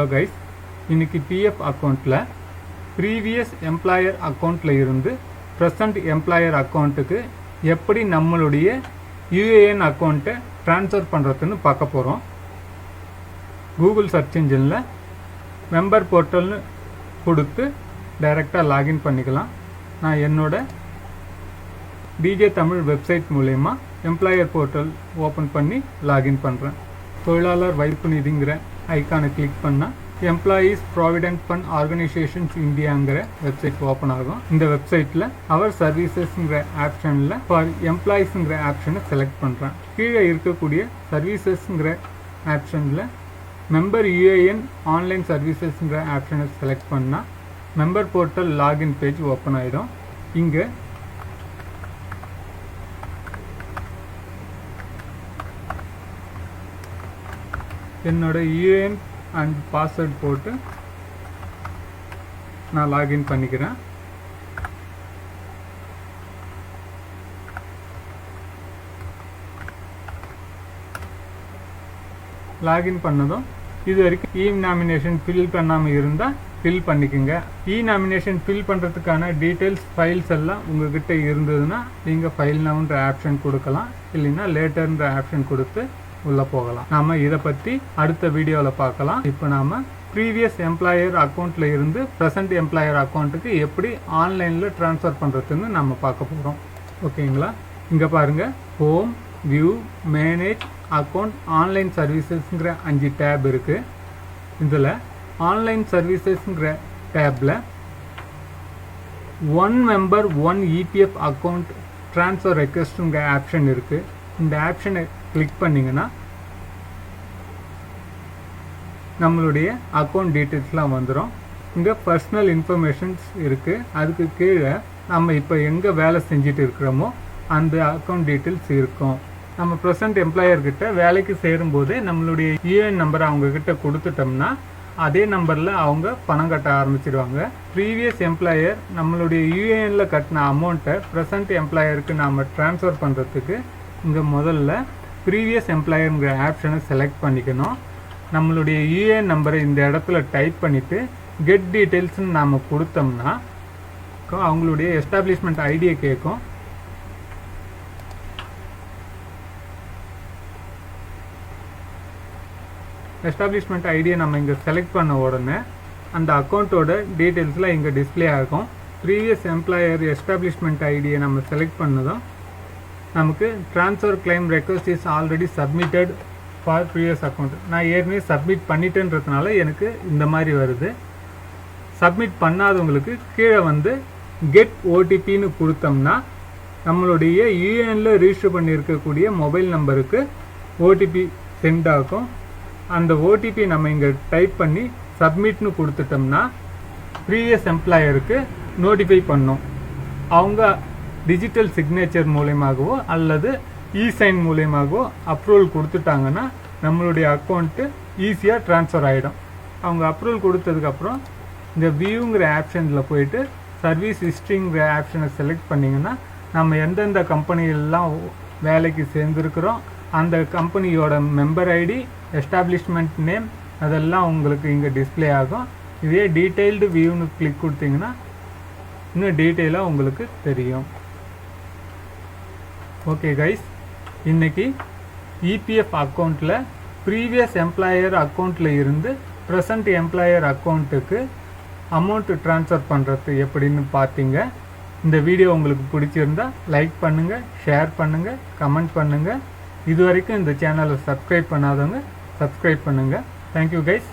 Hello guys, இன்னைக்கு PF அக்கவுண்ட்ல previous employer அக்கவுண்ட்ல இருந்து present employer அக்கவுண்ட்டுக்கு எப்படி நம்மளுடைய UAN அக்கவுண்ட்டை ட்ரான்ஸ்ஃபர் பண்றதுன்னு பார்க்க போறோம். Google சர்ச் இன்ஜின்ல மெம்பர் போர்ட்டல்னு கொடுத்து டைரக்டா லாகின் பண்ணிக்கலாம். நான் என்னோட dj-thamizh வெப்சைட் மூலமா எம்ப்ளாயர் போர்ட்டல் ஓபன் பண்ணி லாகின் பண்றேன். தொழிலாளர் வைப்பு நிதிங்கிற ஐகானை கிளிக் பண்ணா எம்ப்ளாயீஸ் ப்ராவிடென்ட் ஃபண்ட் ஆர்கனைசேஷன்ஸ் இந்தியாங்கிற வெப்சைட் ஓப்பன் ஆகும். இந்த வெப்சைட்ல அவர் சர்வீசஸ்ங்கிற ஆப்ஷன்ல ஃபார் எம்ப்ளாயீஸ்ங்கிற ஆப்ஷனை செலக்ட் பண்றேன். கீழே இருக்கக்கூடிய சர்வீசஸ்ங்கிற ஆப்ஷன்ல மெம்பர் யூஏஎன் ஆன்லைன் சர்வீசஸ்ங்கிற ஆப்ஷனை செலக்ட் பண்ணா member portal login page open ஆயிடும். இங்க என்னோட யூஏஎன் அண்ட் பாஸ்வேர்ட் போட்டு நான் லாகின் பண்ணிக்கிறேன். லாகின் பண்ணதும் இது வரைக்கும் இ நாமினேஷன் ஃபில் பண்ணாமல் இருந்தால் ஃபில் பண்ணிக்கோங்க. இ நாமினேஷன் ஃபில் பண்ணுறதுக்கான டீட்டெயில்ஸ் ஃபைல்ஸ் எல்லாம் உங்ககிட்ட இருந்ததுன்னா நீங்கள் ஃபைல் நவுன்ற ஆப்ஷன் கொடுக்கலாம், இல்லைன்னா லேட்டர்ன்ற ஆப்ஷன் கொடுத்து உள்ளே போகலாம். நாம இதை பற்றி அடுத்த வீடியோவில் பார்க்கலாம். இப்போ நாம ப்ரீவியஸ் எம்ப்ளாயர் அக்கௌண்ட்ல இருந்து ப்ரெசன்ட் எம்ப்ளாயர் அக்கௌண்ட்டுக்கு எப்படி ஆன்லைனில் ட்ரான்ஸ்ஃபர் பண்ணுறதுன்னு நம்ம பார்க்க போகிறோம். ஓகேங்களா? இங்கே பாருங்க, home, view, manage, account, online சர்வீசஸ்ங்கிற 5 டேப் இருக்கு. இதில் ஆன்லைன் சர்வீசஸ்ங்கிற டேப்ல 1 மெம்பர் 1 EPF அக்கௌண்ட் ட்ரான்ஸ்ஃபர் ரெக்வெஸ்ட்ங்கிற ஆப்ஷன் இருக்கு. இந்த ஆப்ஷனை கிளிக் பண்ணிங்கன்னா நம்மளுடைய அக்கௌண்ட் டீட்டெயில்ஸ்லாம் வந்துடும். இங்கே பர்சனல் இன்ஃபர்மேஷன்ஸ் இருக்குது. அதுக்கு கீழே நம்ம இப்போ எங்கே வேலை செஞ்சுட்டு இருக்கிறோமோ அந்த அக்கௌண்ட் டீட்டெயில்ஸ் இருக்கும். நம்ம ப்ரெசன்ட் எம்ப்ளாயர்கிட்ட வேலைக்கு சேரும்போதே நம்மளுடைய யூஏஎன் நம்பரை அவங்கக்கிட்ட கொடுத்துட்டோம்னா அதே நம்பரில் அவங்க பணம் கட்ட ஆரம்பிச்சிடுவாங்க. ப்ரீவியஸ் எம்ப்ளாயர் நம்மளுடைய யூஏஎனில் கட்டின அமௌண்ட்டை ப்ரெசன்ட் எம்ப்ளாயருக்கு நாம் ட்ரான்ஸ்ஃபர் பண்ணுறதுக்கு இங்கே முதல்ல ப்ரீவியஸ் எம்ப்ளாயருங்கிற ஆப்ஷனை செலக்ட் பண்ணிக்கணும். நம்மளுடைய யூஏஎன் நம்பரை இந்த இடத்துல டைப் பண்ணிவிட்டு கெட் டீட்டெயில்ஸ்ன்னு நாம் கொடுத்தோம்னா அவங்களுடைய எஸ்டாப்ளிஷ்மெண்ட் ஐடியை கேட்கும். எஸ்டாப்ளிஷ்மெண்ட் ஐடியை நம்ம இங்கே செலக்ட் பண்ண உடனே அந்த அக்கௌண்ட்டோட டீட்டெயில்ஸ்லாம் இங்கே டிஸ்பிளே ஆகும். ப்ரீவியஸ் எம்ப்ளாயர் எஸ்டாப்ளிஷ்மெண்ட் ஐடியை நம்ம செலக்ட் பண்ணதும் நமக்கு transfer claim request is already submitted for previous account. நான் ஏற்கனவே சப்மிட் பண்ணிட்டேன்றதுனால எனக்கு இந்த மாதிரி வருது. சப்மிட் பண்ணாதவங்களுக்கு கீழே வந்து கெட் ஓடிபின்னு கொடுத்தோம்னா நம்மளுடைய யூஏஎனில் ரிஜிஸ்டர் பண்ணியிருக்கக்கூடிய மொபைல் நம்பருக்கு ஓடிபி சென்ட் ஆகும். அந்த ஓடிபி நம்ம இங்கே டைப் பண்ணி சப்மிட்னு கொடுத்துட்டோம்னா ப்ரீவியஸ் எம்ப்ளாயருக்கு நோட்டிஃபை பண்ணோம். அவங்க டிஜிட்டல் சிக்னேச்சர் மூலயமாகவோ அல்லது இ-சைன் மூலயமாகவோ அப்ரூவல் கொடுத்துட்டாங்கன்னா நம்மளுடைய அக்கௌண்ட்டு ஈஸியாக ட்ரான்ஸ்ஃபர் ஆகிடும். அவங்க அப்ரூவல் கொடுத்ததுக்கப்புறம் இந்த வியூங்கிற ஆப்ஷனில் போயிட்டு சர்வீஸ் ஹிஸ்ட்ரிங்கிற ஆப்ஷனை செலக்ட் பண்ணிங்கன்னா நம்ம எந்தெந்த கம்பெனியெல்லாம் வேலைக்கு சேர்ந்துருக்கிறோம் அந்த கம்பெனியோட மெம்பர் ஐடி, எஸ்டாப்ளிஷ்மெண்ட் நேம் அதெல்லாம் உங்களுக்கு இங்கே டிஸ்பிளே ஆகும். இதே டீட்டெயில்டு வியூன்னு கிளிக் கொடுத்தீங்கன்னா இன்னும் டீட்டெயிலாக உங்களுக்கு தெரியும். ஓகே கைஸ், இன்னைக்கு இபிஎஃப் அக்கௌண்ட்டில் ப்ரீவியஸ் எம்ப்ளாயர் அக்கௌண்ட்டில் இருந்து ப்ரெசன்ட் எம்ப்ளாயர் அக்கௌண்ட்டுக்கு அமௌண்ட் ட்ரான்ஸ்ஃபர் பண்ணுறது எப்படின்னு பார்த்தீங்க. இந்த வீடியோ உங்களுக்கு பிடிச்சிருந்தா லைக் பண்ணுங்கள், ஷேர் பண்ணுங்கள், கமெண்ட் பண்ணுங்கள். இது வரைக்கும் இந்த சேனலை சப்ஸ்கிரைப் பண்ணாதவங்க சப்ஸ்கிரைப் பண்ணுங்கள். Thank you guys.